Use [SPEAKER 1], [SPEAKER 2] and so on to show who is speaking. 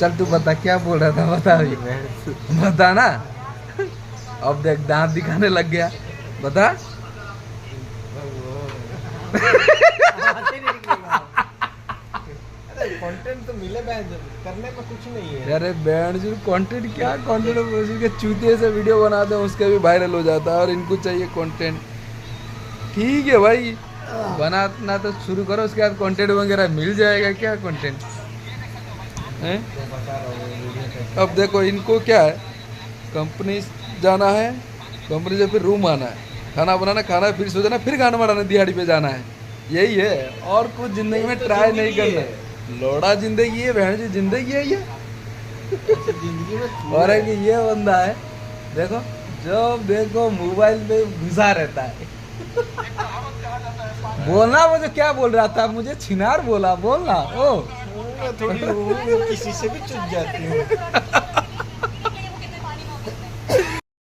[SPEAKER 1] चल तू बता क्या बोल रहा था, बता अभी, बता ना। अब देख दांत दिखाने लग गया, बता।
[SPEAKER 2] कंटेंट तो मिले करने में कुछ नहीं है।
[SPEAKER 1] अरे बैंड जो कंटेंट, क्या कंटेंट, के चूतिए से वीडियो बनाते हैं उसके भी वायरल हो जाता है, और इनको चाहिए कंटेंट। ठीक है भाई, बनाना तो शुरू करो, उसके बाद कंटेंट वगैरह मिल जाएगा। क्या कंटेंट है? अब देखो इनको क्या है, कंपनी जाना है, कंपनी से फिर रूम आना है, खाना बनाना, खाना फिर सो जाना, फिर गाना बनाना, दिहाड़ी पे जाना है। यही है, और कुछ जिंदगी में
[SPEAKER 2] तो
[SPEAKER 1] ट्राई नहीं
[SPEAKER 2] जिंदगी
[SPEAKER 1] करना। लोड़ा जिंदगी है, बहन जी जिंदगी है ये।
[SPEAKER 2] जिंदगी में
[SPEAKER 1] और है कि ये बंदा है, देखो जब देखो मोबाइल पे घुसा रहता है। बोलना, मुझे क्या बोल रहा था, मुझे छिनार बोला, बोलना ओ।
[SPEAKER 2] थोड़ी किसी से भी चुप जाती हूँ।